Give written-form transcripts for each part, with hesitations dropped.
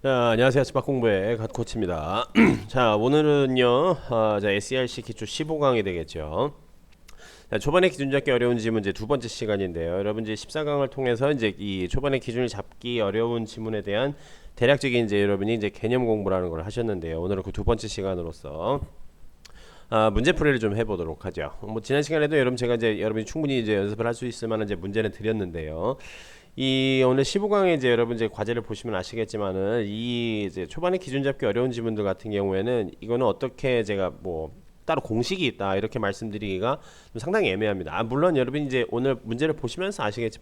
자, 안녕하세요. 스팍 공부의 갓코치입니다. 자, 오늘은요, 자, SERC 기초 15강이 되겠죠. 자, 초반에 기준 잡기 어려운 지문 이제 두 번째 시간인데요. 여러분 이제 14강을 통해서 이제 이 초반에 기준을 잡기 어려운 지문에 대한 대략적인 이제 여러분이 이제 개념 공부라는 걸 하셨는데요. 오늘은 그 두 번째 시간으로서 문제풀이를 좀 해보도록 하죠. 뭐 지난 시간에도 여러분 제가 이제 여러분이 충분히 이제 연습을 할 수 있을 만한 이제 문제는 드렸는데요. 이 오늘 15강에 이제 여러분 이제 과제를 보시면 아시겠지만은 이 이제 초반에 기준 잡기 어려운 지문들 같은 경우에는 이거는 어떻게 제가 뭐 따로 공식이 있다 이렇게 말씀드리기가 좀 상당히 애매합니다. 물론 여러분 이제 오늘 문제를 보시면서 아시겠지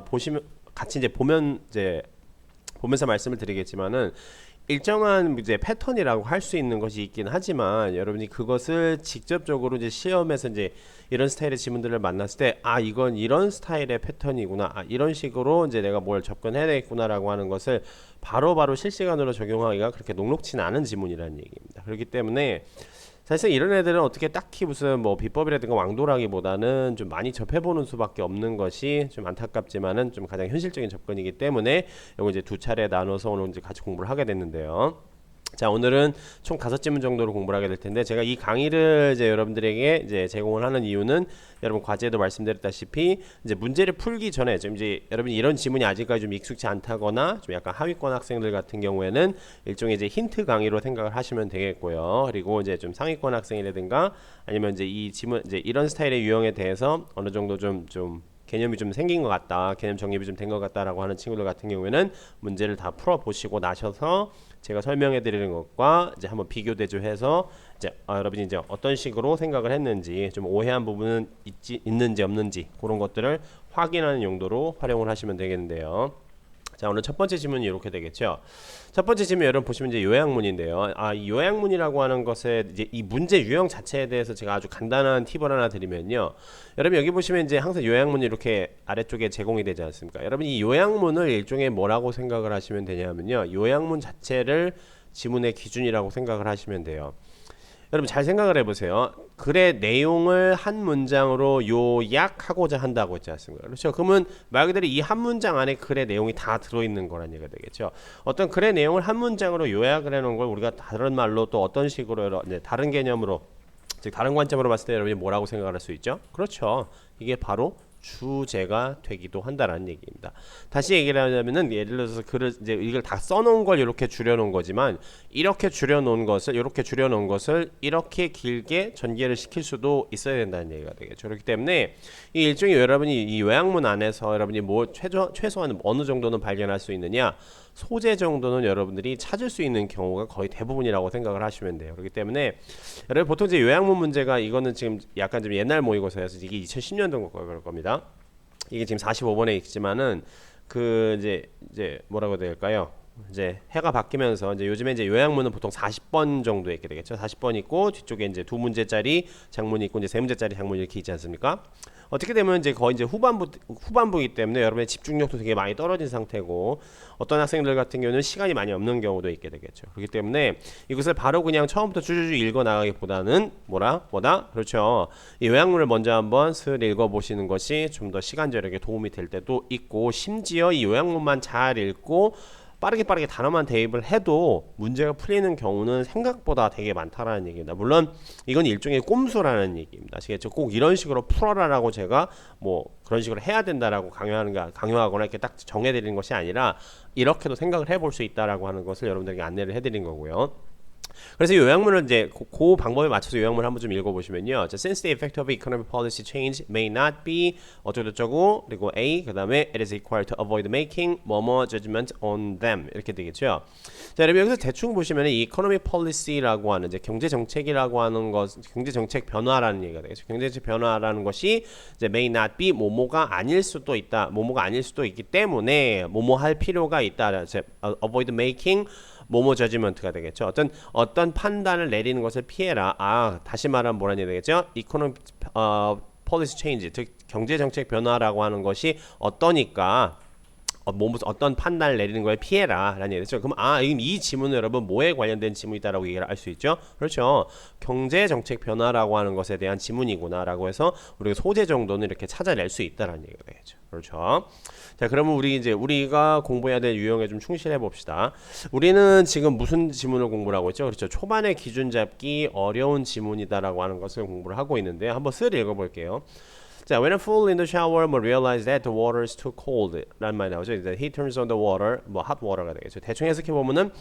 보시면 같이 이제 보면 이제 보면서 말씀을 드리겠지만은 일정한 이제 패턴이라고 할 수 있는 것이 있긴 하지만 여러분이 그것을 직접적으로 이제 시험에서 이제 이런 스타일의 지문들을 만났을 때 이건 이런 스타일의 패턴이구나, 이런 식으로 이제 내가 뭘 접근해야 되겠구나라고 하는 것을 바로바로 실시간으로 적용하기가 그렇게 녹록지는 않은 지문이라는 얘기입니다. 그렇기 때문에 사실상 이런 애들은 어떻게 딱히 무슨 뭐 비법이라든가 왕도라기보다는 좀 많이 접해보는 수밖에 없는 것이 좀 안타깝지만은 좀 가장 현실적인 접근이기 때문에 이거 이제 두 차례 나눠서 오늘 이제 같이 공부를 하게 됐는데요. 자, 오늘은 총 5지문 정도로 공부를 하게 될 텐데, 제가 이 강의를 이제 여러분들에게 이제 제공을 하는 이유는 여러분 과제도 말씀드렸다시피 이제 문제를 풀기 전에 좀 이제 여러분이 이런 지문이 아직까지 좀 익숙치 않다거나 좀 약간 하위권 학생들 같은 경우에는 일종의 이제 힌트 강의로 생각을 하시면 되겠고요. 그리고 이제 좀 상위권 학생이라든가 아니면 이제 이 지문 이제 이런 스타일의 유형에 대해서 어느 정도 좀 개념이 좀 생긴 것 같다, 개념 정립이 좀 된 것 같다라고 하는 친구들 같은 경우에는 문제를 다 풀어 보시고 나셔서 제가 설명해 드리는 것과 이제 한번 비교 대조해서 이제 여러분이 이제 어떤 식으로 생각을 했는지, 좀 오해한 부분은 있는지 없는지 그런 것들을 확인하는 용도로 활용을 하시면 되겠는데요. 자, 오늘 첫 번째 질문이 이렇게 되겠죠. 첫 번째 질문 여러분 보시면 이제 요약문인데요. 이 요약문이라고 하는 것에 이제 이 문제 유형 자체에 대해서 제가 아주 간단한 팁을 하나 드리면요. 여러분 여기 보시면 이제 항상 요약문이 이렇게 아래쪽에 제공이 되지 않습니까? 여러분 이 요약문을 일종의 뭐라고 생각을 하시면 되냐면요. 요약문 자체를 지문의 기준이라고 생각을 하시면 돼요. 여러분 잘 생각을 해보세요. 글의 내용을 한 문장으로 요약하고자 한다고 했지 않습니까? 그렇죠? 그러면 말 그대로 이 한 문장 안에 글의 내용이 다 들어있는 거란 얘기가 되겠죠. 어떤 글의 내용을 한 문장으로 요약을 해놓은 걸 우리가 다른 말로 또 어떤 식으로 다른 개념으로, 즉 다른 관점으로 봤을 때 여러분이 뭐라고 생각을 할 수 있죠? 그렇죠. 이게 바로 주제가 되기도 한다라는 얘기입니다. 다시 얘기를 하자면은 예를 들어서 글을 이제 이걸 다 써놓은 걸 이렇게 줄여놓은 거지만 이렇게 줄여놓은 것을 이렇게 길게 전개를 시킬 수도 있어야 된다는 얘기가 되겠죠. 그렇기 때문에 이 일종의 여러분이 이 요약문 안에서 여러분이 뭐 최소한 어느 정도는 발견할 수 있느냐, 소재 정도는 여러분들이 찾을 수 있는 경우가 거의 대부분이라고 생각을 하시면 돼요. 그렇기 때문에 여러분 보통 이제 요약문 문제가 이거는 지금 약간 좀 옛날 모의고사여서 이게 2010년도 그럴 겁니다. 이게 지금 45번에 있지만은 그 이제 뭐라고 해야 될까요? 이제 해가 바뀌면서 이제 요즘에 이제 요약문은 보통 40번 정도 있게 되겠죠. 40번 있고 뒤쪽에 이제 두 문제짜리 장문이 있고 이제 세 문제짜리 장문이 이렇게 있지 않습니까? 어떻게 되면 이제 거의 이제 후반부이기 때문에 여러분의 집중력도 되게 많이 떨어진 상태고, 어떤 학생들 같은 경우는 시간이 많이 없는 경우도 있게 되겠죠. 그렇기 때문에 이것을 바로 그냥 처음부터 줄줄줄 읽어 나가기보다는 뭐다? 그렇죠. 이 요약문을 먼저 한번 슬 읽어 보시는 것이 좀 더 시간 절약에 도움이 될 때도 있고, 심지어 이 요약문만 잘 읽고 빠르게 단어만 대입을 해도 문제가 풀리는 경우는 생각보다 되게 많다라는 얘기입니다. 물론 이건 일종의 꼼수라는 얘기입니다. 아시겠죠? 꼭 이런 식으로 풀어라라고 제가 뭐 그런 식으로 해야 된다라고 강요하거나 이렇게 딱 정해드리는 것이 아니라 이렇게도 생각을 해볼 수 있다라고 하는 것을 여러분들에게 안내를 해드린 거고요. 그래서 요약문을 이제 그 방법에 맞춰서 요약문을 한번 좀 읽어보시면요. Since the effect of economic policy change may not be 어쩌고저쩌고, 그리고 A, 그 다음에 it is required to avoid making 뭐뭐 judgment on them 이렇게 되겠죠. 자, 여러분 여기서 대충 보시면 이 economic policy라고 하는 이제 경제 정책이라고 하는 것, 경제 정책 변화라는 얘기가 되겠죠. 경제 정책 변화라는 것이 이제 may not be 뭐뭐가 아닐 수도 있다, 뭐뭐가 아닐 수도 있기 때문에 뭐뭐 할 필요가 있다. avoid making 뭐뭐 저지먼트가 되겠죠. 어떤 판단을 내리는 것을 피해라. 다시 말하면 뭐라는 얘기 되겠죠? 이코노미 policy change, 즉 경제 정책 변화라고 하는 것이 어떠니까 어떤 판단을 내리는 거에 피해라 라는 얘기죠. 그럼 이 지문은 여러분 뭐에 관련된 지문이다라고 얘기를 할 수 있죠. 그렇죠. 경제정책 변화라고 하는 것에 대한 지문이구나 라고 해서 우리가 소재 정도는 이렇게 찾아낼 수 있다라는 얘기가 되겠죠. 그렇죠. 자, 그러면 우리가 공부해야 될 유형에 좀 충실해 봅시다. 우리는 지금 무슨 지문을 공부를 하고 있죠? 그렇죠. 초반에 기준 잡기 어려운 지문이다라고 하는 것을 공부를 하고 있는데 한번 쓰리 읽어볼게요. 자, when a fool in the shower will realize that the water is too cold 라는 말이 나오죠. 이제 he turns on the water, hot water가 되겠죠. 대충 해석해 보면은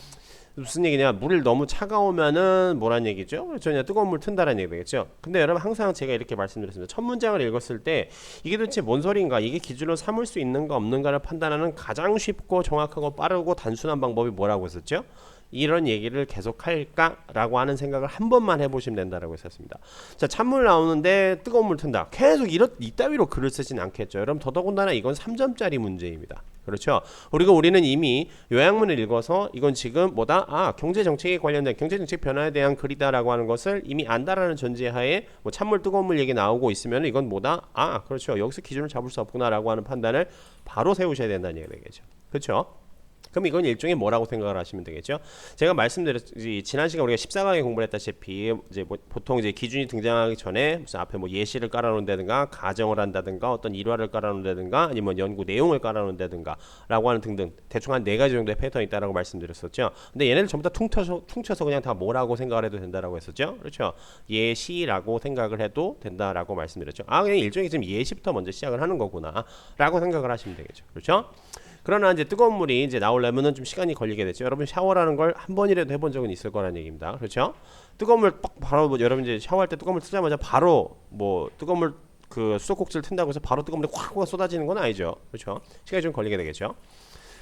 무슨 얘기냐? 물이 너무 차가우면은 뭐란 얘기죠? 그렇죠. 그냥 뜨거운 물 튼다라는 얘기 되겠죠. 근데 여러분 항상 제가 이렇게 말씀드렸습니다. 첫 문장을 읽었을 때 이게 도대체 뭔 소리인가? 이게 기준으로 삼을 수 있는가 없는가를 판단하는 가장 쉽고 정확하고 빠르고 단순한 방법이 뭐라고 했었죠? 이런 얘기를 계속 할까라고 하는 생각을 한 번만 해보시면 된다라고 했었습니다. 자, 찬물 나오는데 뜨거운 물 튼다. 계속 이따위로 글을 쓰진 않겠죠. 여러분 더더군다나 이건 3점짜리 문제입니다. 그렇죠. 그리고 우리는 이미 요약문을 읽어서 이건 지금 경제 정책에 관련된 경제 정책 변화에 대한 글이다라고 하는 것을 이미 안다라는 전제하에 찬물 뜨거운 물 얘기 나오고 있으면 이건 그렇죠. 여기서 기준을 잡을 수 없구나라고 하는 판단을 바로 세우셔야 된다는 얘기가 되겠죠. 그렇죠. 그럼 이건 일종의 뭐라고 생각을 하시면 되겠죠. 제가 말씀드렸지 지난 시간 우리가 14강에 공부를 했다시피 이제 보통 이제 기준이 등장하기 전에 무슨 앞에 예시를 깔아놓는다든가 가정을 한다든가 어떤 일화를 깔아놓는다든가 아니면 연구 내용을 깔아놓는다든가 라고 하는 등등 대충 한 4가지 정도의 패턴이 있다라고 말씀드렸었죠. 근데 얘네를 전부 다 퉁쳐서 그냥 다 뭐라고 생각을 해도 된다라고 했었죠. 그렇죠. 예시라고 생각을 해도 된다라고 말씀드렸죠. 그냥 일종의 지금 예시부터 먼저 시작을 하는 거구나 라고 생각을 하시면 되겠죠. 그렇죠. 그러나 이제 뜨거운 물이 이제 나오려면은 좀 시간이 걸리게 됐죠. 여러분 샤워라는 걸 한 번이라도 해본 적은 있을 거라는 얘기입니다. 그렇죠? 뜨거운 물 바로 여러분 이제 샤워할 때 뜨거운 물 트자마자 바로 뜨거운 물 수도꼭지를 튼다고 해서 바로 뜨거운 물이 확 쏟아지는 건 아니죠. 그렇죠? 시간이 좀 걸리게 되겠죠.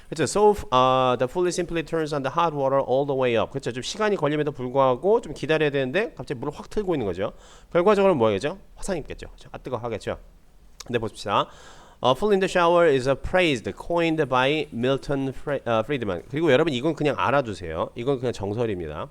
그렇죠. So the fool simply turns on the hot water all the way up. 그렇죠. 좀 시간이 걸림에도 불구하고 좀 기다려야 되는데 갑자기 물을 확 틀고 있는 거죠. 결과적으로 뭐겠죠? 화상 입겠죠. 그렇죠? 뜨거 하겠죠. 근데 보십시다. Fool in the shower is a phrase coined by Milton Friedman. 그리고 여러분 이건 그냥 알아두세요. 이건 그냥 정설입니다.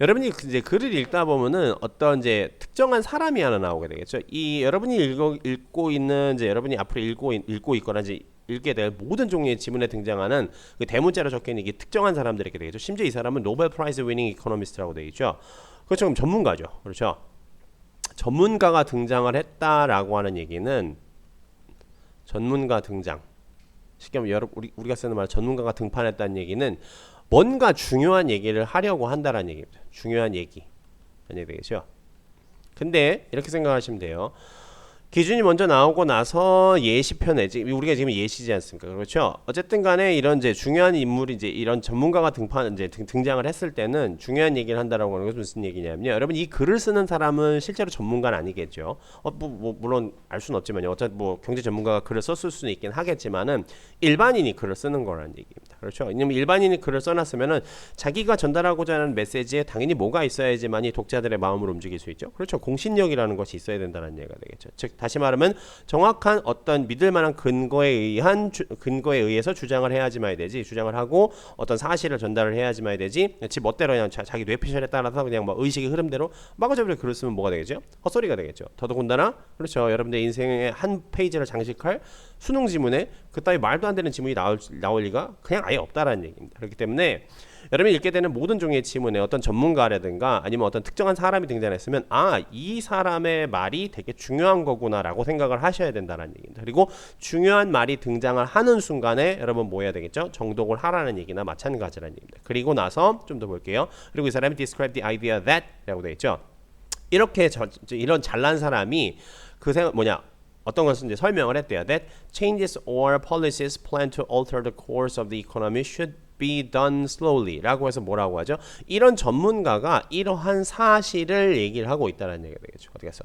여러분이 이제 글을 읽다 보면은 어떤 이제 특정한 사람이 하나 나오게 되겠죠. 이 여러분이 읽고 있는 이제 여러분이 앞으로 읽고 있거나 이제 읽게 될 모든 종류의 지문에 등장하는 그 대문자로 적혀 있는 이게 특정한 사람들이 이렇게 되겠죠. 심지어 이 사람은 노벨 프라이즈 위닝 이코노미스트라고 되어 있죠. 그렇죠. 그럼 전문가죠. 그렇죠. 전문가가 등장을 했다라고 하는 얘기는 전문가 등장. 쉽게 말하면 우리가 쓰는 말 전문가가 등판했다는 얘기는 뭔가 중요한 얘기를 하려고 한다라는 얘기입니다. 중요한 얘기. 라는 얘기 되겠죠. 근데 이렇게 생각하시면 돼요. 기준이 먼저 나오고 나서 예시표 내지 우리가 지금 예시지 않습니까? 그렇죠? 어쨌든 간에 이런 이제 중요한 인물이 이제 이런 전문가가 등장을 했을 때는 중요한 얘기를 한다라고 하는 것은 무슨 얘기냐면요. 여러분 이 글을 쓰는 사람은 실제로 전문가는 아니겠죠. 물론 알 수는 없지만요. 어차피 경제 전문가가 글을 썼을 수는 있긴 하겠지만은 일반인이 글을 쓰는 거라는 얘기입니다. 그렇죠? 왜냐면 일반인이 글을 써놨으면은 자기가 전달하고자 하는 메시지에 당연히 뭐가 있어야지만이 독자들의 마음을 움직일 수 있죠. 그렇죠? 공신력이라는 것이 있어야 된다는 얘기가 되겠죠. 즉 다시 말하면 정확한 어떤 믿을 만한 근거에 의해서 주장을 해야지만 되지. 주장을 하고 어떤 사실을 전달을 해야지만 되지. 지 멋대로 그냥 자기 뇌피셜에 따라서 그냥 의식의 흐름대로 마구잡이로 글을 쓰면 뭐가 되겠죠? 헛소리가 되겠죠. 더더군다나 그렇죠. 여러분들 인생의 한 페이지를 장식할 수능 지문에 그따위 말도 안 되는 지문이 나올 리가 그냥 아예 없다라는 얘기입니다. 그렇기 때문에 여러분이 읽게 되는 모든 종류의 지문에 어떤 전문가라든가 아니면 어떤 특정한 사람이 등장했으면 이 사람의 말이 되게 중요한 거구나라고 생각을 하셔야 된다는 얘기입니다. 그리고 중요한 말이 등장을 하는 순간에 여러분 뭐 해야 되겠죠? 정독을 하라는 얘기나 마찬가지라는 얘기입니다. 그리고 나서 좀 더 볼게요. 그리고 이 사람이 describe the idea that 라고 되어 있죠. 이렇게 이런 잘난 사람이 어떤 것을 이제 설명을 했대요. That changes or policies planned to alter the course of the economy should be done slowly 라고 해서 뭐라고 하죠? 이런 전문가가 이러한 사실을 얘기를 하고 있다는 얘기가 되겠죠. 어디 갔어?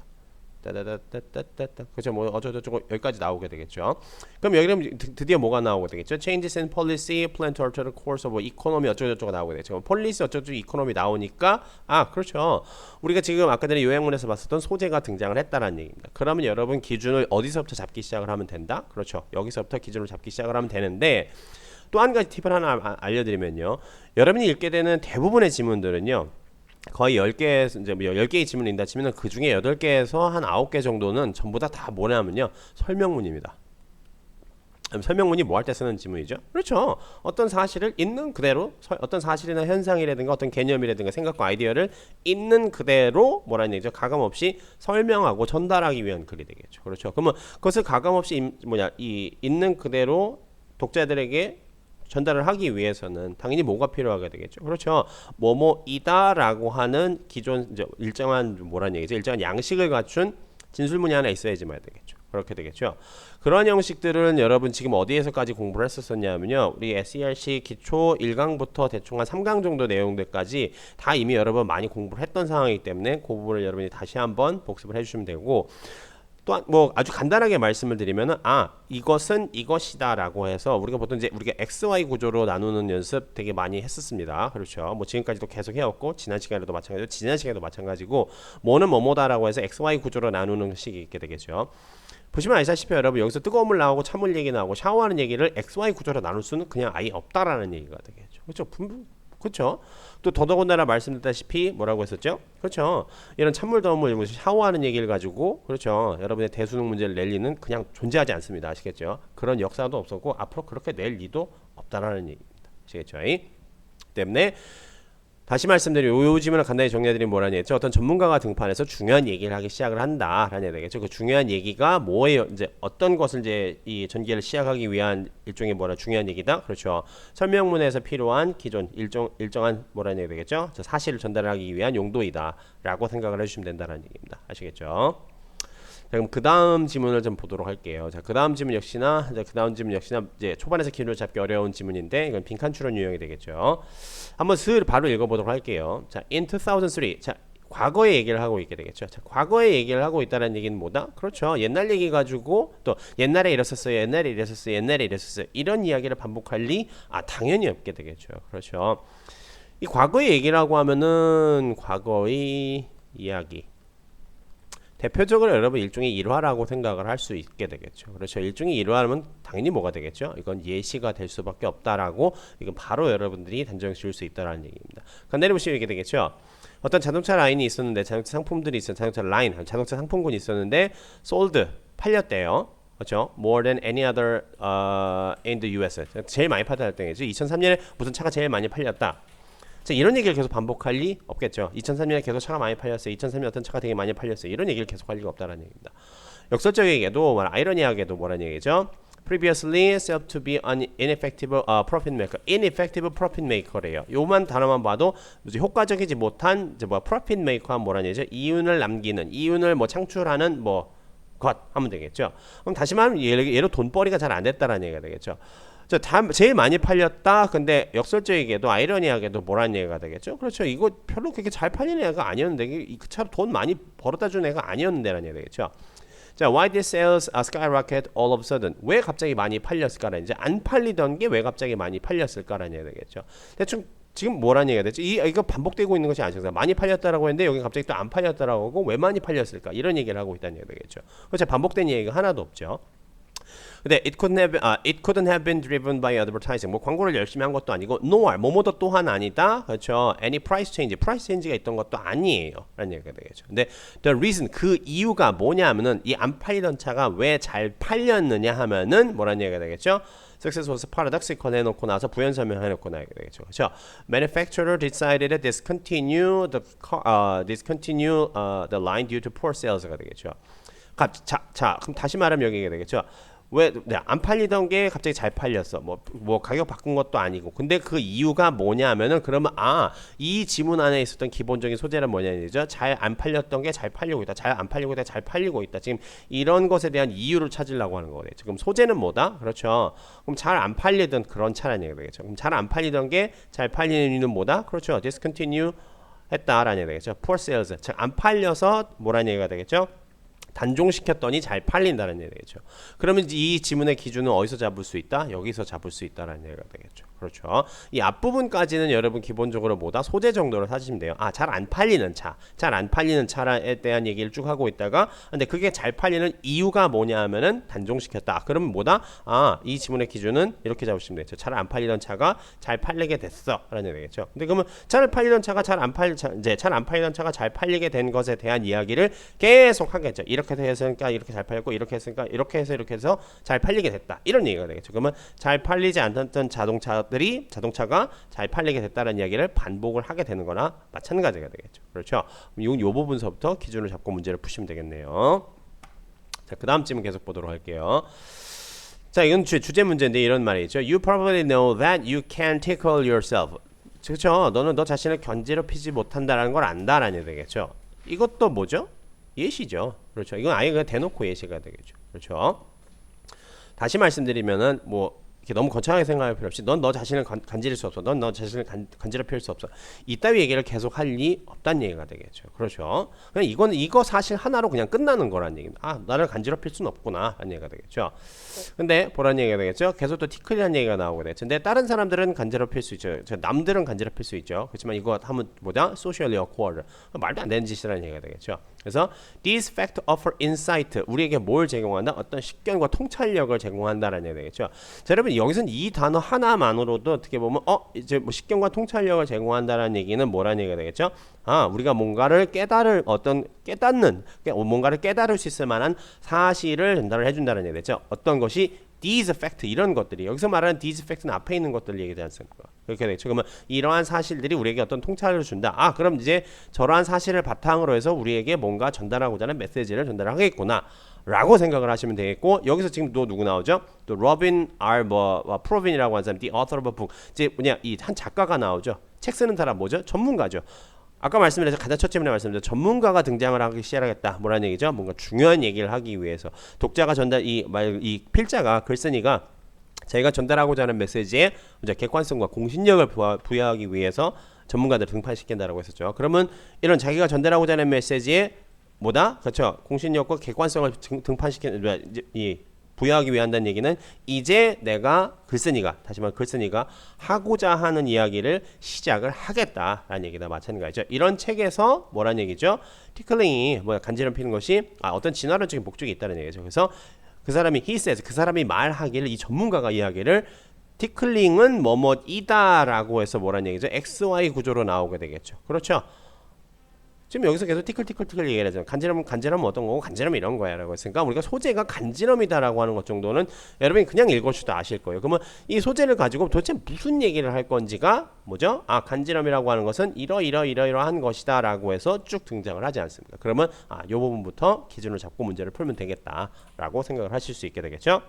그렇죠. 어쩌고저쩌고 여기까지 나오게 되겠죠. 그럼 여기는 드디어 뭐가 나오게 되겠죠? Changes in policy plan to alter the course of economy 어쩌고저쩌고 나오게 되죠. 폴리시 어쩌고저쩌고 이코노미 나오니까 그렇죠. 우리가 지금 아까 전에 요약문에서 봤었던 소재가 등장을 했다는 얘기입니다. 그러면 여러분 기준을 어디서부터 잡기 시작을 하면 된다? 그렇죠. 여기서부터 기준을 잡기 시작을 하면 되는데 또 한 가지 팁을 하나 알려드리면요. 여러분이 읽게 되는 대부분의 지문들은요. 거의 10개에서 이제 10개의 지문을 읽다 치면 그 중에 8개에서 한 9개 정도는 전부 다 뭐냐면요. 설명문입니다. 설명문이 뭐 할 때 쓰는 지문이죠? 그렇죠. 어떤 사실을 있는 그대로 어떤 사실이나 현상이라든가 어떤 개념이라든가 생각과 아이디어를 있는 그대로 뭐라는 얘기죠? 가감 없이 설명하고 전달하기 위한 글이 되겠죠. 그렇죠. 그러면 그것을 가감 없이 이 있는 그대로 독자들에게 전달을 하기 위해서는 당연히 뭐가 필요하게 되겠죠. 그렇죠. 뭐뭐이다라고 하는 기존 이제 일정한 뭐라는 얘기죠? 일정한 양식을 갖춘 진술문이 하나 있어야지만 되겠죠. 그렇게 되겠죠. 그런 형식들은 여러분 지금 어디에서까지 공부를 했었냐면요. 우리 SERC 기초 1강부터 대충 한 3강 정도 내용들까지 다 이미 여러분 많이 공부를 했던 상황이기 때문에 그 부분을 여러분이 다시 한번 복습을 해주시면 되고 또한 뭐 아주 간단하게 말씀을 드리면은 이것은 이것이다라고 해서 우리가 보통 이제 우리가 XY 구조로 나누는 연습 되게 많이 했었습니다. 그렇죠. 뭐 지금까지도 계속 해왔고 지난 시간에도 마찬가지고 지난 시간에도 마찬가지고 뭐는 뭐뭐다라고 해서 XY 구조로 나누는 식이 있게 되겠죠. 보시면 아시다시피 여러분 여기서 뜨거운 물 나오고 찬물 얘기 나오고 샤워하는 얘기를 XY 구조로 나눌 수는 그냥 아예 없다라는 얘기가 되겠죠. 그렇죠. 그렇죠. 또 더더군다나 말씀드렸다시피 뭐라고 했었죠? 그렇죠. 이런 찬물 더운 물 샤워하는 얘기를 가지고 그렇죠. 여러분의 대수능 문제를 낼 리는 그냥 존재하지 않습니다. 아시겠죠? 그런 역사도 없었고 앞으로 그렇게 낼 리도 없다라는 얘기입니다. 아시겠죠? 때문에 다시 말씀드리면 요 질문을 간단히 정리해드리면 뭐라니 했죠? 어떤 전문가가 등판해서 중요한 얘기를 하기 시작을 한다라는 얘기 되겠죠. 그 중요한 얘기가 뭐예요? 이제 어떤 것을 이제 이 전개를 시작하기 위한 일종의 중요한 얘기다. 그렇죠. 설명문에서 필요한 기존 일정한 뭐라는 얘기 되겠죠? 사실을 전달하기 위한 용도이다라고 생각을 해주시면 된다는 얘기입니다. 아시겠죠? 자, 그럼 그 다음 지문을 좀 보도록 할게요. 자, 그 다음 지문 역시나 이제 초반에서 기준을 잡기 어려운 지문인데 이건 빈칸 추론 유형이 되겠죠. 한번 바로 읽어보도록 할게요. 자, in 2003. 자, 과거의 얘기를 하고 있게 되겠죠. 자, 과거의 얘기를 하고 있다는 얘기는 뭐다? 그렇죠. 옛날 얘기 가지고 또 옛날에 이랬었어요. 이런 이야기를 반복할 리 당연히 없게 되겠죠. 그렇죠. 이 과거의 얘기라고 하면은 과거의 이야기. 대표적으로 여러분 일종의 일화라고 생각을 할 수 있게 되겠죠. 그렇죠. 일종의 일화라면 당연히 뭐가 되겠죠. 이건 예시가 될 수밖에 없다라고 이건 바로 여러분들이 단정 지을 수 있다라는 얘기입니다. 간단히 보시면 이게 되겠죠. 어떤 자동차 라인이 있었는데 자동차 상품들이 있었는데 자동차 라인, 자동차 상품군이 있었는데 sold, 팔렸대요. 그렇죠? More than any other in the US. 제일 많이 팔렸다는 얘기죠. 2003년에 무슨 차가 제일 많이 팔렸다. 자, 이런 얘기를 계속 반복할 리 없겠죠. 2003년에 계속 차가 많이 팔렸어요. 2003년에 어떤 차가 되게 많이 팔렸어요. 이런 얘기를 계속 할 리가 없다는 얘기입니다. 역설적이게도 아이러니하게도 뭐라는 얘기죠. Previously said to be an ineffective profit maker. Ineffective profit maker래요. 요만 단어만 봐도 효과적이지 못한 profit maker한 뭐라는 얘기죠. 이윤을 남기는, 이윤을 창출하는 것 하면 되겠죠. 그럼 다시 말하면 얘로 돈벌이가 잘 안 됐다라는 얘기가 되겠죠. 제일 많이 팔렸다. 근데 역설적이게도 아이러니하게도 뭐라는 얘기가 되겠죠. 그렇죠. 이거 별로 그렇게 잘 팔리는 애가 아니었는데 그 차로 돈 많이 벌어다 준 애가 아니었는데라는 얘기가 되겠죠. 자, why did sales skyrocket all of a sudden? 왜 갑자기 많이 팔렸을까라는 이제 안 팔리던 게 왜 갑자기 많이 팔렸을까라는 얘기가 되겠죠. 대충 지금 뭐라는 얘기가 되죠? 이거 반복되고 있는 것이 아니죠. 많이 팔렸다라고 했는데 여기 갑자기 또 안 팔렸다라고 하고 왜 많이 팔렸을까? 이런 얘기를 하고 있다는 얘기가 되겠죠. 그렇죠. 반복된 얘기가 하나도 없죠. 근데 it couldn't have been driven by advertising. 광고를 열심히 한 것도 아니고 nor 뭐뭐도 또한 아니다. 그렇죠. any price change가 있던 것도 아니에요. 라는 얘기가 되겠죠. 근데 the reason 그 이유가 뭐냐면은 이 안 팔리던 차가 왜 잘 팔렸느냐 하면은 뭐라는 얘기가 되겠죠. Success was paradoxical 해놓고 나서 부연 설명해놓고 나게 되겠죠. 그렇죠. Manufacturer decided to discontinue the line due to poor sales가 되겠죠. 자, 그럼 다시 말하면 여기가 되겠죠. 왜 안 팔리던 게 갑자기 잘 팔렸어. 뭐 가격 바꾼 것도 아니고. 근데 그 이유가 뭐냐면은 그러면 이 지문 안에 있었던 기본적인 소재는 뭐냐죠. 잘 안 팔렸던 게 잘 팔리고 있다. 잘 안 팔리고 있다. 잘 팔리고 있다. 지금 이런 것에 대한 이유를 찾으려고 하는 거예요. 지금 소재는 뭐다? 그렇죠. 그럼 잘 안 팔리던 그런 차라는 얘기가 되겠죠. 그럼 잘 안 팔리던 게 잘 팔리는 이유는 뭐다? 그렇죠. discontinue 했다라는 얘기가 되겠죠. poor sales. 즉 안 팔려서 뭐라는 얘기가 되겠죠. 단종시켰더니 잘 팔린다는 얘기죠. 그러면 이 지문의 기준은 어디서 잡을 수 있다? 여기서 잡을 수 있다는 얘기가 되겠죠. 그렇죠. 이 앞부분까지는 여러분 기본적으로 뭐다? 소재 정도로 사시면 돼요. 잘 안 팔리는 차. 잘 안 팔리는 차에 대한 얘기를 쭉 하고 있다가 근데 그게 잘 팔리는 이유가 뭐냐 하면은 단종시켰다. 그러면 뭐다? 이 지문의 기준은 이렇게 잡으시면 되겠죠. 잘 안 팔리던 차가 잘 팔리게 됐어. 라는 얘기겠죠. 근데 그러면 잘 팔리던 차가 잘 안 팔리던 차가 잘 팔리게 된 것에 대한 이야기를 계속 하겠죠. 이렇게 이렇게 했으니까 이렇게 잘 팔렸고 이렇게 했으니까 이렇게 해서 잘 팔리게 됐다. 이런 얘기가 되겠죠. 그러면 잘 팔리지 않던 자동차가 잘 팔리게 됐다는 이야기를 반복을 하게 되는 거나 마찬가지가 되겠죠. 그렇죠? 요 부분서부터 기준을 잡고 문제를 푸시면 되겠네요. 자, 그 다음 질문 계속 보도록 할게요. 자, 이건 주제 문제인데 이런 말이죠. You probably know that you can tickle yourself. 그렇죠? 너는 너 자신을 견지럽히지 못한다라는 걸 안다라는 얘기 되겠죠. 이것도 뭐죠? 예시죠. 그렇죠. 이건 아예 그냥 대놓고 예시가 되겠죠. 그렇죠. 다시 말씀드리면은 뭐 이렇게 너무 거창하게 생각할 필요 없이 넌 너 자신을 간지릴 수 없어. 넌 너 자신을 간지럽힐 수 없어. 이따위 얘기를 계속 할 리 없다는 얘기가 되겠죠. 그렇죠. 그냥 이거 사실 하나로 그냥 끝나는 거란 얘기입니다. 아, 나를 간지럽힐 수는 없구나 라는 얘기가 되겠죠. 근데 보라는 얘기가 되겠죠. 계속 또 티클이라는 얘기가 나오게 되죠. 근데 다른 사람들은 간지럽힐 수 있죠. 남들은 간지럽힐 수 있죠. 그렇지만 이거 하면 뭐다? socially awkward. 말도 안 되는 짓이라는 얘기가 되겠죠. 그래서 these facts offer insight. 우리에게 뭘 제공한다? 어떤 식견과 통찰력을 제공한다라는 얘기가 되겠죠. 자, 여러분 여기서는 이 단어 하나만으로도 어떻게 보면 이제 뭐 식견과 통찰력을 제공한다라는 얘기는 뭐라는 얘기가 되겠죠? 아, 우리가 뭔가를 뭔가를 깨달을 수 있을 만한 사실을 전달을 해준다는 얘기가 되죠. 어떤 것이 these facts 이런 것들이 여기서 말하는 these facts는 앞에 있는 것들을 얘기하지 않습니까? 그렇게 되죠. 그러면 이러한 사실들이 우리에게 어떤 통찰을 준다. 아, 그럼 이제 저러한 사실을 바탕으로 해서 우리에게 뭔가 전달하고자 하는 메시지를 전달하겠구나 라고 생각을 하시면 되겠고, 여기서 지금 또 누구 나오죠? 또 로빈 R 프로빈이라고 하는 사람, the author of a book. 이제 뭐냐, 이 한 작가가 나오죠. 책 쓰는 사람 뭐죠? 전문가죠. 아까 말씀드려서 가장 첫 질문에 말씀드렸죠. 전문가가 등장을 하기 시작하겠다. 뭐라는 얘기죠? 뭔가 중요한 얘기를 하기 위해서 독자가 이 필자가 글쓴이가 자기가 전달하고자 하는 메시지에 객관성과 공신력을 부여하기 위해서 전문가들을 등판시킨다라고 했었죠. 그러면 이런 자기가 전달하고자 하는 메시지에 뭐다? 그렇죠. 공신력과 객관성을 부여하기 위한다는 얘기는 이제 내가 다시 말해 글쓴이가 하고자 하는 이야기를 시작을 하겠다라는 얘기다 마찬가지죠. 이런 책에서 뭐라는 얘기죠? 티클링이 간지럽히는 것이 어떤 진화론적인 목적이 있다는 얘기죠. 그래서 그 사람이 he says, 그 사람이 말하기를, 이 전문가가 이야기를 티클링은 뭐뭐이다라고 해서 뭐라는 얘기죠? XY 구조로 나오게 되겠죠. 그렇죠. 지금 여기서 계속 티클 얘기를 하잖아요. 간지럼은 어떤 거고 간지럼은 이런 거야 라고 했으니까 우리가 소재가 간지럼이다라고 하는 것 정도는 여러분이 그냥 읽어주셔도 아실 거예요. 그러면 이 소재를 가지고 도대체 무슨 얘기를 할 건지가 뭐죠? 아, 간지럼이라고 하는 것은 이러한 것이다 라고 해서 쭉 등장을 하지 않습니다. 그러면 이 부분부터 기준을 잡고 문제를 풀면 되겠다라고 생각을 하실 수 있게 되겠죠.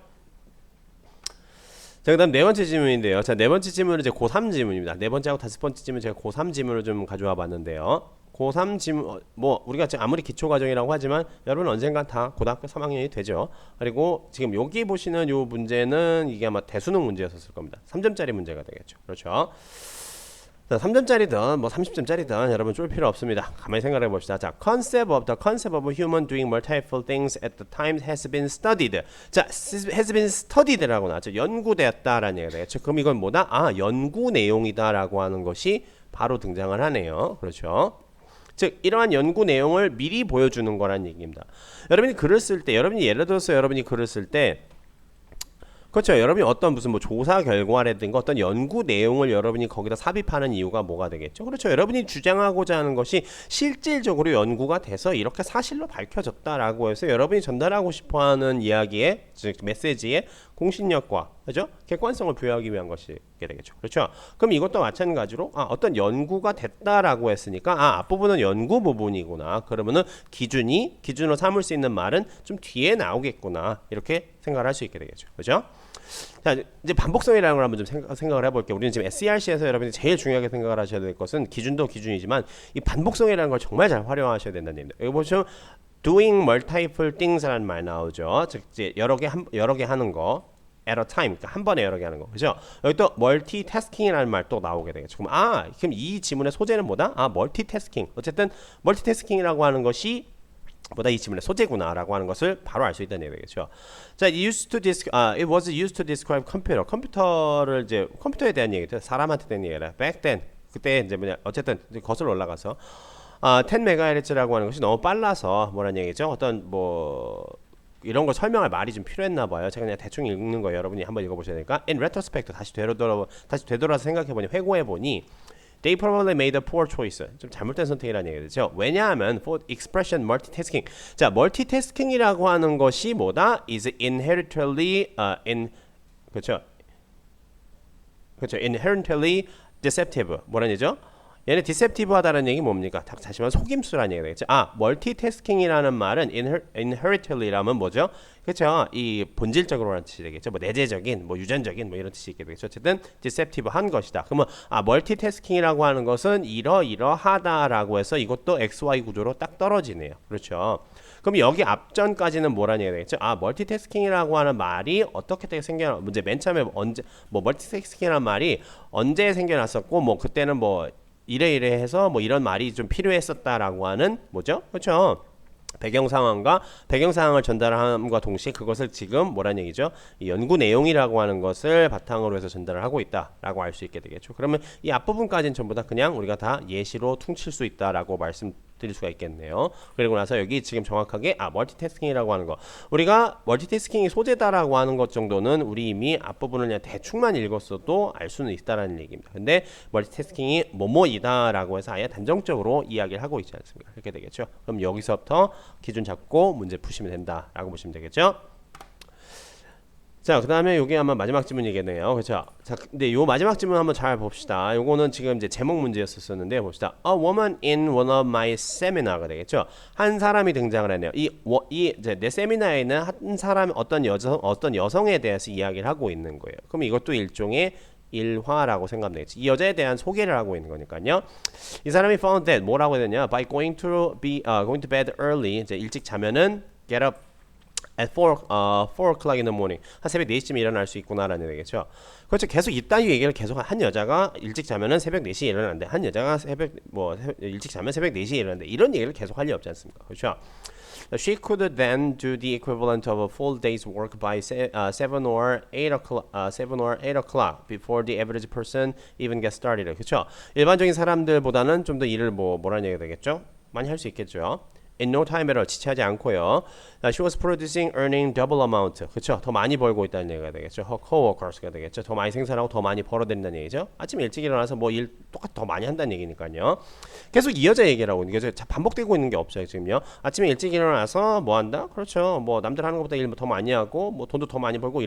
자, 그 다음 네 번째 질문인데요. 자, 네 번째 질문은 이제 고3 질문입니다. 네 번째하고 다섯 번째 질문 제가 고3 질문을 좀 가져와 봤는데요. 고3 질문, 우리가 아무리 기초과정이라고 하지만 여러분 언젠간 다 고등학교 3학년이 되죠. 그리고 지금 여기 보시는 요 문제는 이게 아마 대수능 문제였을 겁니다. 3점짜리 문제가 되겠죠. 그렇죠. 자, 3점짜리든 30점짜리든 여러분 쫄 필요 없습니다. 가만히 생각해 봅시다. 자, the concept of human doing multiple things at the time has been studied. 자, has been studied라고 나왔죠. 연구되었다라는 얘기가 되겠죠. 그럼 이건 뭐다? 연구 내용이다라고 하는 것이 바로 등장을 하네요. 그렇죠. 즉 이러한 연구 내용을 미리 보여주는 거란 얘기입니다. 여러분이 글을 쓸 때, 예를 들어서 여러분이 글을 쓸 때, 그렇죠. 여러분이 어떤 무슨 조사 결과라든가 어떤 연구 내용을 여러분이 거기다 삽입하는 이유가 뭐가 되겠죠? 그렇죠. 여러분이 주장하고자 하는 것이 실질적으로 연구가 돼서 이렇게 사실로 밝혀졌다라고 해서 여러분이 전달하고 싶어하는 이야기의, 즉 메시지의 공신력과 그죠? 객관성을 부여하기 위한 것이게 되겠죠. 그렇죠. 그럼 이것도 마찬가지로 어떤 연구가 됐다라고 했으니까 앞부분은 연구 부분이구나. 그러면은 기준으로 삼을 수 있는 말은 좀 뒤에 나오겠구나. 이렇게 생각을 할 수 있게 되겠죠. 그렇죠? 자, 이제 반복성이라는 걸 한번 좀 생각을 해볼게요. 우리는 지금 SERC에서 여러분이 제일 중요하게 생각을 하셔야 될 것은 기준도 기준이지만 이 반복성이라는 걸 정말 잘 활용하셔야 된다는 얘기입니다. 여기 보시면 doing multiple things라는 말 나오죠. 즉 이제 여러 개 하는 거 at a time, 그러니까 한 번에 여러 개 하는 거, 그죠? 여기 또 multitasking이라는 말 또 나오게 되겠죠. 그럼 이 지문의 소재는 뭐다? multitasking. 어쨌든 multitasking이라고 하는 것이 이 지문의 소재구나라고 하는 것을 바로 알 수 있다는 얘기죠. 자, it was used to describe computer. 컴퓨터에 대한 얘기죠. 사람한테 대한 얘기라. Back then, 그때 이제 어쨌든 이제 거슬러 올라가서 10MHz라고 하는 것이 너무 빨라서 뭐라는 얘기죠. 어떤 이런 걸 설명할 말이 좀 필요했나 봐요. 제가 그냥 대충 읽는 거 여러분이 한번 읽어보셔야 되니까. In retrospect, 다시 되돌아서 생각해보니, 회고해보니 They probably made a poor choice. 좀 잘못된 선택이라는 얘기죠. 왜냐하면 for expression multitasking. 자, multitasking이라고 하는 것이 뭐다? is inherently 그렇죠. 그렇죠. inherently deceptive. 뭐라는 얘기죠? 얘는 deceptive하다는 얘기 뭡니까? 다시 말해 속임수라는 얘기가 되겠죠. 아, multitasking이라는 말은 inherently라면 뭐죠? 그렇죠. 이 본질적으로라는 뜻이 되겠죠. 뭐 내재적인, 뭐 유전적인, 뭐 이런 뜻이 있게 되겠죠. 어쨌든 deceptive한 것이다. 그러면 multitasking이라고 하는 것은 이러이러하다라고 해서 이것도 XY 구조로 딱 떨어지네요. 그렇죠. 그럼 여기 앞전까지는 뭐라는 얘기가 되겠죠? 아, 멀티태스킹이라고 하는 말이 어떻게 생겨나? 문제 맨 처음에 언제 뭐 멀티태스킹이라는 말이 언제 생겨났었고 뭐 그때는 뭐 이래 해서 뭐 이런 말이 좀 필요했었다라고 하는 뭐죠? 그렇죠? 배경 상황을 전달함과 동시에 그것을 지금 뭐란 얘기죠? 이 연구 내용이라고 하는 것을 바탕으로 해서 전달을 하고 있다라고 알 수 있게 되겠죠. 그러면 이 앞부분까지는 전부 다 그냥 우리가 다 예시로 퉁칠 수 있다라고 말씀드릴 수가 있겠네요. 그리고 나서 여기 지금 정확하게 멀티태스킹이라고 하는 거, 우리가 멀티태스킹이 소재다라고 하는 것 정도는 우리 이미 앞부분을 그냥 대충만 읽었어도 알 수는 있다라는 얘기입니다. 근데 멀티태스킹이 뭐뭐이다라고 해서 아예 단정적으로 이야기를 하고 있지 않습니까? 그렇게 되겠죠. 그럼 여기서부터 기준 잡고 문제 푸시면 된다라고 보시면 되겠죠. 자, 그 다음에 요게 아마 마지막 지문이겠네요. 그렇죠? 자, 근데 요 마지막 지문 한번 잘 봅시다. 요거는 지금 이제 제목 문제였었는데 봅시다. A woman in one of my seminar가 되겠죠. 한 사람이 등장을 했네요. 이제 내 세미나에는 한 사람 어떤 여성에 대해서 이야기를 하고 있는 거예요. 그럼 이것도 일종의 일화라고 생각하면 되겠지. 이 여자에 대한 소개를 하고 있는 거니까요. 이 사람이 found that 뭐라고 해야 되냐? By going to bed early, 이제 일찍 자면은 get up at 4 o'clock in the morning. 한 새벽 4시쯤에 일어날 수 있구나라는 얘기겠죠. 그렇죠. 계속 이딴 얘기를 계속 한 여자가 일찍 자면은 새벽 4시에 일어나는데 한 여자가 일찍 자면 새벽 4시에 일어나는데 이런 얘기를 계속 할 리 없지 않습니까? 그렇죠. She could then do the equivalent of a full day's work by 7 or 8 o'clock before the average person even gets started. 그렇죠. 일반적인 사람들보다는 좀 더 일을 뭐라는 얘기가 되겠죠? 많이 할 수 있겠죠. In no time at all, 지체하지 않고요. She was producing, earning double amount. 그렇죠? 더 많이 벌고 있다는 얘기가 되겠죠. Her coworkers가 되겠죠. 더 많이 생산하고 더 많이 벌어들인다는 얘기죠. 아침에 일찍 일어나서 뭐 일 똑같이 더 많이 한다는 얘기니까요. 계속 이 여자 얘기를 하고 있는 게 반복되고 있는 게 없어요. 지금요. 아침에 일찍 일어나서 뭐 한다? 그렇죠. 뭐 남들 하는 것보다 일 더 많이 하고 뭐 돈도 더 많이 벌고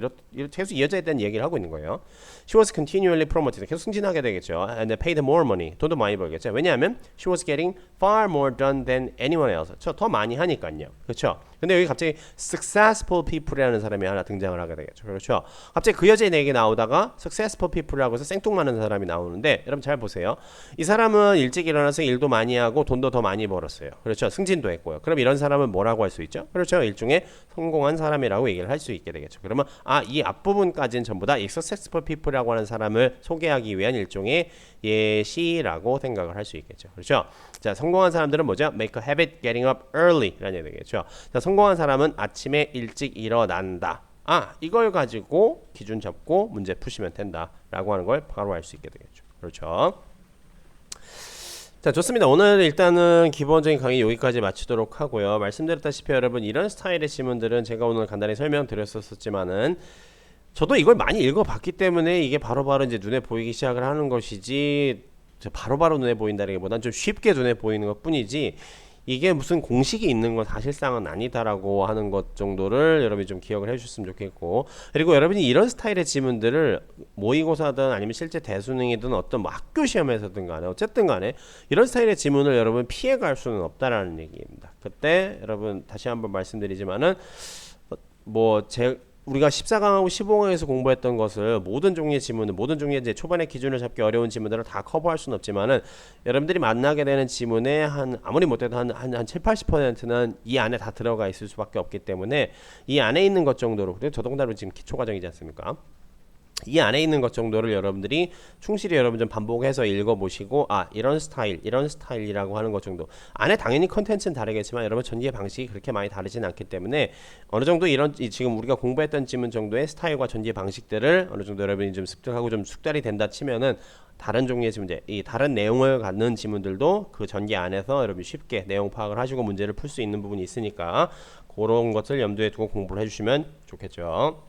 계속 이 여자에 대한 얘기를 하고 있는 거예요. She was continually promoted. 계속 승진하게 되겠죠. And paid more money. 돈도 많이 벌겠죠. 왜냐하면 she was getting far more done than anyone else. 더 많이 하니까요. 그렇죠? 근데 여기 갑자기 successful people이라는 사람이 하나 등장을 하게 되겠죠. 그렇죠? 갑자기 그 여자의 얘기 나오다가 successful people이라고 해서 생뚱맞는 사람이 나오는데 여러분 잘 보세요. 이 사람은 일찍 일어나서 일도 많이 하고 돈도 더 많이 벌었어요. 그렇죠? 승진도 했고요. 그럼 이런 사람은 뭐라고 할 수 있죠? 그렇죠? 일종의 성공한 사람이라고 얘기를 할 수 있게 되겠죠. 그러면 이 앞부분까지는 전부 다 이 successful people이라고 하는 사람을 소개하기 위한 일종의 예시라고 생각을 할 수 있겠죠. 그렇죠? 자, 성공한 사람들은 뭐죠? Make a habit getting up early 라는 얘기겠죠. 자, 성공한 사람은 아침에 일찍 일어난다. 이걸 가지고 기준 잡고 문제 푸시면 된다라고 하는 걸 바로 알 수 있게 되겠죠. 그렇죠? 자, 좋습니다. 오늘 일단은 기본적인 강의 여기까지 마치도록 하고요. 말씀드렸다시피 여러분 이런 스타일의 질문들은 제가 오늘 간단히 설명드렸었지만은 저도 이걸 많이 읽어봤기 때문에 이게 바로바로 이제 눈에 보이기 시작을 하는 것이지 바로바로 눈에 보인다기보다는 좀 쉽게 눈에 보이는 것 뿐이지 이게 무슨 공식이 있는 건 사실상은 아니다라고 하는 것 정도를 여러분이 좀 기억을 해주셨으면 좋겠고, 그리고 여러분이 이런 스타일의 지문들을 모의고사든 아니면 실제 대수능이든 어떤 뭐 학교 시험에서든 간에 어쨌든 간에 이런 스타일의 지문을 여러분 피해갈 수는 없다라는 얘기입니다. 그때 여러분 다시 한번 말씀드리지만은 우리가 14강하고 15강에서 공부했던 것을 모든 종류의 지문을 모든 종류의 이제 초반에 기준을 잡기 어려운 지문들을 다 커버할 수는 없지만은 여러분들이 만나게 되는 지문의 아무리 못해도 한 7, 80%는 이 안에 다 들어가 있을 수밖에 없기 때문에 이 안에 있는 것 정도로, 그리고 더더군다나 지금 기초 과정이지 않습니까? 이 안에 있는 것 정도를 여러분들이 충실히 여러분 좀 반복해서 읽어보시고 이런 스타일이라고 하는 것 정도 안에 당연히 컨텐츠는 다르겠지만 여러분 전개 방식이 그렇게 많이 다르진 않기 때문에 어느 정도 이런 지금 우리가 공부했던 지문 정도의 스타일과 전개 방식들을 어느 정도 여러분이 좀 습득하고 좀 숙달이 된다 치면은 다른 종류의 지문제, 이 다른 내용을 갖는 지문들도 그 전개 안에서 여러분이 쉽게 내용 파악을 하시고 문제를 풀 수 있는 부분이 있으니까 그런 것을 염두에 두고 공부를 해주시면 좋겠죠.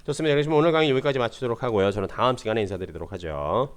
좋습니다. 그러시면 오늘 강의 여기까지 마치도록 하고요. 저는 다음 시간에 인사드리도록 하죠.